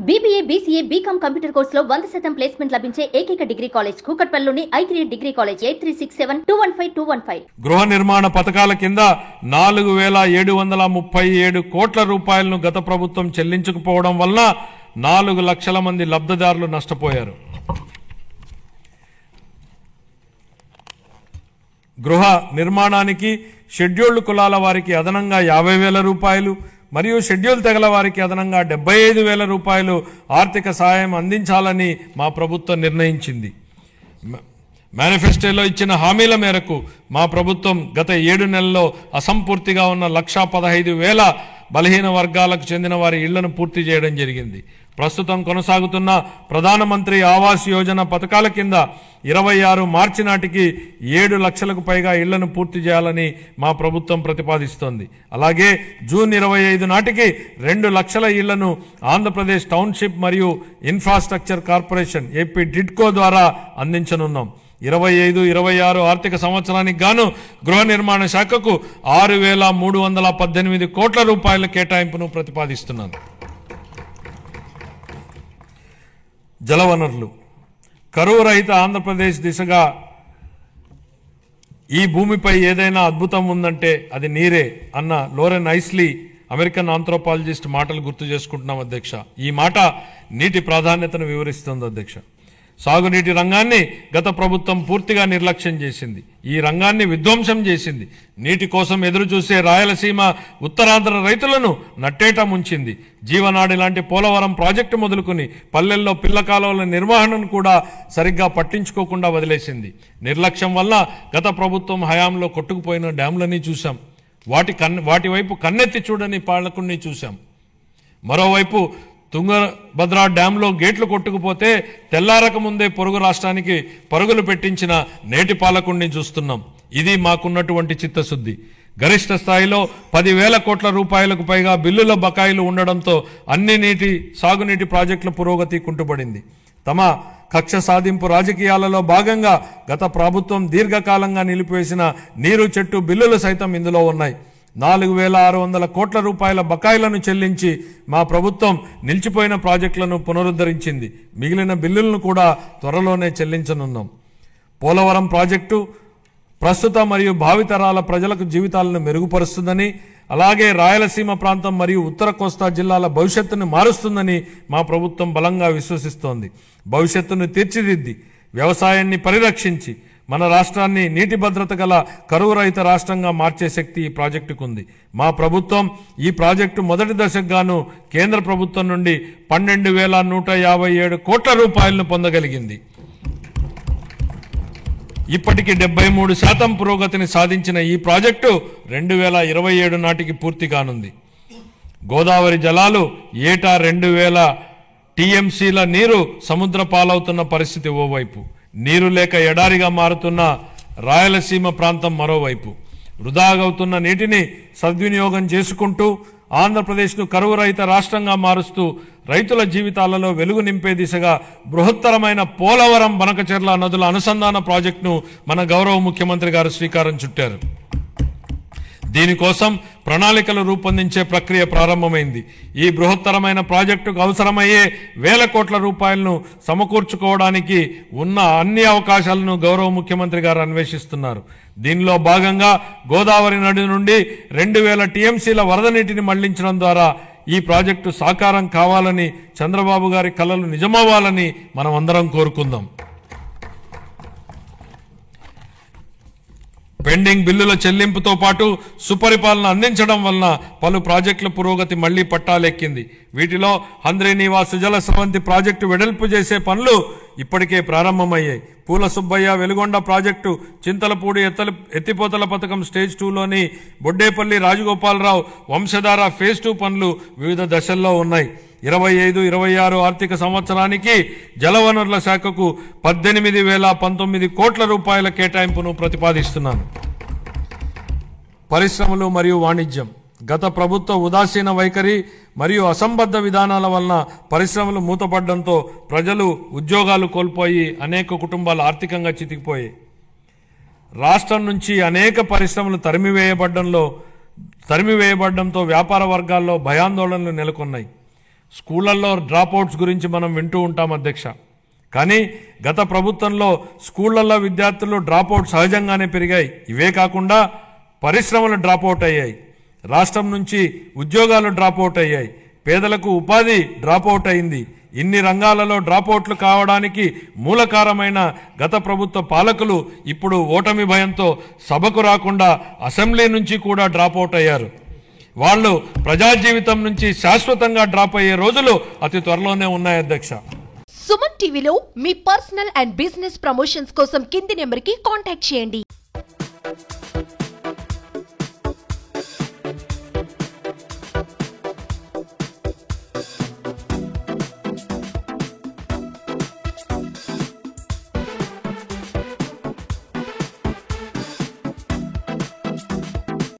BBA, BCA, BCom computer కోర్సులో 100% placement లభించే ఏకైక డిగ్రీ కాలేజ్ కూకట్పల్లిలోని I3 డిగ్రీ కాలేజ్ 8367215215. గృహ నిర్మాణ పథకాల కింద 4737 కోట్ల రూపాయలను గత ప్రభుత్వం చెల్లించకపోవడం వల్ల 4 లక్షల మంది లబ్ధిదారులు నష్టపోయారు. గృహ నిర్మాణానికి షెడ్యూల్డ్ కులాల వారికి అదనంగా 50,000 రూపాయలు మరియు షెడ్యూల్ తెగల వారికి అదనంగా 75,000 రూపాయలు ఆర్థిక సహాయం అందించాలని మా ప్రభుత్వం నిర్ణయించింది. మేనిఫెస్టోలో ఇచ్చిన హామీల మేరకు మా ప్రభుత్వం గత 7 నెలల్లో అసంపూర్తిగా ఉన్న 1,15,000 బలహీన వర్గాలకు చెందిన వారి ఇళ్లను పూర్తి చేయడం జరిగింది. ప్రస్తుతం కొనసాగుతున్న ప్రధానమంత్రి ఆవాస్ యోజన పథకాల కింద 26 మార్చి నాటికి 7 లక్షలకు పైగా ఇళ్లను పూర్తి చేయాలని మా ప్రభుత్వం ప్రతిపాదిస్తోంది. అలాగే జూన్ 25 నాటికి 2 లక్షల ఇళ్లను ఆంధ్రప్రదేశ్ టౌన్షిప్ మరియు ఇన్ఫ్రాస్ట్రక్చర్ కార్పొరేషన్ ఏపీ డిడ్కో ద్వారా అందించనున్నాం. 25-26 ఆర్థిక సంవత్సరానికి గాను గృహ నిర్మాణ శాఖకు 6,318 కోట్ల రూపాయల కేటాయింపును ప్రతిపాదిస్తున్నాను. జలవనరులు కరువు రహిత ఆంధ్రప్రదేశ్ దిశగా ఈ భూమిపై ఏదైనా అద్భుతం ఉందంటే అది నీరే అన్న లోరెన్ ఐస్లీ అమెరికన్ ఆంథ్రోపాలజిస్ట్ మాటలు గుర్తు చేసుకుంటున్నాం అధ్యక్ష. ఈ మాట నీటి ప్రాధాన్యతను వివరిస్తుంది అధ్యక్ష. సాగునీటి రంగాన్ని గత ప్రభుత్వం పూర్తిగా నిర్లక్ష్యం చేసింది. ఈ రంగాన్ని విధ్వంసం చేసింది. నీటి కోసం ఎదురు చూసే రాయలసీమ ఉత్తరాంధ్ర రైతులను నట్టేట ముంచింది. జీవనాడి లాంటి పోలవరం ప్రాజెక్టు మొదలుకుని పల్లెల్లో పిల్ల కాలువల నిర్వహణను కూడా సరిగ్గా పట్టించుకోకుండా వదిలేసింది. నిర్లక్ష్యం వల్ల గత ప్రభుత్వం హయాంలో కొట్టుకుపోయిన డ్యాంలన్నీ చూశాం. వాటి వైపు కన్నెత్తి చూడని పాలకుల్ని చూశాం. మరోవైపు తుంగభద్ర డ్యాంలో గేట్లు కొట్టుకుపోతే తెల్లారక ముందే పొరుగు రాష్ట్రానికి పరుగులు పెట్టించిన నేటి పాలకుడిని చూస్తున్నాం. ఇది మాకున్నటువంటి చిత్తశుద్ధి. గరిష్ట స్థాయిలో 10,000 కోట్ల రూపాయలకు పైగా బిల్లుల బకాయిలు ఉండడంతో అన్ని సాగునీటి ప్రాజెక్టుల పురోగతి కుంటుపడింది. తమ కక్ష సాధింపు రాజకీయాలలో భాగంగా గత ప్రభుత్వం దీర్ఘకాలంగా నిలిపివేసిన నీరు చెట్టు బిల్లులు సైతం ఇందులో ఉన్నాయి. 4,600 కోట్ల రూపాయల బకాయిలను చెల్లించి మా ప్రభుత్వం నిలిచిపోయిన ప్రాజెక్టులను పునరుద్ధరించింది. మిగిలిన బిల్లులను కూడా త్వరలోనే చెల్లించనున్నాం. పోలవరం ప్రాజెక్టు ప్రస్తుత మరియు భావితరాల ప్రజలకు జీవితాలను మెరుగుపరుస్తుందని, అలాగే రాయలసీమ ప్రాంతం మరియు ఉత్తర కోస్తా జిల్లాల భవిష్యత్తును మారుస్తుందని మా ప్రభుత్వం బలంగా విశ్వసిస్తోంది. భవిష్యత్తును తీర్చిదిద్ది వ్యవసాయాన్ని పరిరక్షించి మన రాష్ట్రాన్ని నీటి భద్రత గల కరువు రహిత రాష్ట్రంగా మార్చే శక్తి ఈ ప్రాజెక్టుకు ఉంది. మా ప్రభుత్వం ఈ ప్రాజెక్టు మొదటి దశకు గాను కేంద్ర ప్రభుత్వం నుండి 12,157 కోట్ల రూపాయలను పొందగలిగింది. ఇప్పటికి 73% పురోగతిని సాధించిన ఈ ప్రాజెక్టు 2027 నాటికి పూర్తి కానుంది. గోదావరి జలాలు ఏటా 2,000 TMCల నీరు సముద్ర పాలవుతున్న పరిస్థితి ఓవైపు, నీరు లేక ఎడారిగా మారుతున్న రాయలసీమ ప్రాంతం మరోవైపు. వృధాగవుతున్న నీటిని సద్వినియోగం చేసుకుంటూ ఆంధ్రప్రదేశ్ను కరువు రహిత రాష్ట్రంగా మారుస్తూ రైతుల జీవితాలలో వెలుగు నింపే దిశగా బృహత్తరమైన పోలవరం బనకచెర్ల నదుల అనుసంధాన ప్రాజెక్టును మన గౌరవ ముఖ్యమంత్రి గారు శ్రీకారం చుట్టారు. దీనికోసం ప్రణాళికలు రూపొందించే ప్రక్రియ ప్రారంభమైంది. ఈ బృహత్తరమైన ప్రాజెక్టుకు అవసరమయ్యే 1,000 కోట్ల రూపాయలను సమకూర్చుకోవడానికి ఉన్న అన్ని అవకాశాలను గౌరవ ముఖ్యమంత్రి గారు అన్వేషిస్తున్నారు. దీనిలో భాగంగా గోదావరి నది నుండి 2,000 TMCల వరద నీటిని మళ్లించడం ద్వారా ఈ ప్రాజెక్టు సాకారం కావాలని, చంద్రబాబు గారి కలలు నిజమవ్వాలని మనం అందరం కోరుకుందాం. పెండింగ్ బిల్లుల చెల్లింపుతో పాటు సుపరిపాలన అందించడం వలన పలు ప్రాజెక్టుల పురోగతి మళ్లీ పట్టాలెక్కింది. వీటిలో హంద్రీనీవా సుజల స్రవంతి ప్రాజెక్టు వెడల్పు చేసే పనులు ఇప్పటికే ప్రారంభమయ్యాయి. పూల సుబ్బయ్య వెలుగొండ ప్రాజెక్టు, చింతలపూడి ఎత్తిపోతల పథకం స్టేజ్ 2లోని బొడ్డేపల్లి రాజగోపాలరావు వంశధార ఫేజ్ 2 పనులు వివిధ దశల్లో ఉన్నాయి. 25-26 ఆర్థిక సంవత్సరానికి జలవనరుల శాఖకు 18,019 కోట్ల రూపాయల కేటాయింపును ప్రతిపాదిస్తున్నాను. పరిశ్రమలు మరియు వాణిజ్యం గత ప్రభుత్వ ఉదాసీన వైఖరి మరియు అసంబద్ధ విధానాల వలన పరిశ్రమలు మూతపడడంతో ప్రజలు ఉద్యోగాలు కోల్పోయి అనేక కుటుంబాలు ఆర్థికంగా చితికిపోయాయి. రాష్ట్రం నుంచి అనేక పరిశ్రమలు తరిమివేయబడడంతో వ్యాపార వర్గాల్లో భయాందోళనలు నెలకొన్నాయి. స్కూళ్ళల్లో డ్రాప్అవుట్స్ గురించి మనం వింటూ ఉంటాం అధ్యక్ష. కానీ గత ప్రభుత్వంలో స్కూళ్ళల్లో విద్యార్థులు డ్రాప్అవుట్ సహజంగానే పెరిగాయి. ఇవే కాకుండా పరిశ్రమలు డ్రాప్అవుట్ అయ్యాయి, రాష్ట్రం నుంచి ఉద్యోగాలు డ్రాప్అవుట్ అయ్యాయి, పేదలకు ఉపాధి డ్రాప్అవుట్ అయింది. ఇన్ని రంగాలలో డ్రాప్అవుట్లు కావడానికి మూలకారమైన గత ప్రభుత్వ పాలకులు ఇప్పుడు ఓటమి భయంతో సభకు రాకుండా అసెంబ్లీ నుంచి కూడా డ్రాప్అవుట్ అయ్యారు. వాళ్ళు ప్రజా జీవితం నుంచి శాశ్వతంగా డ్రాప్ అయ్యే రోజులు అతి త్వరలోనే ఉన్నాయి అధ్యక్ష. సుమన్ టీవీలో మీ పర్సనల్ అండ్ బిజినెస్ ప్రమోషన్స్ కోసం కింది నెంబర్కి కాంటాక్ట్ చేయండి.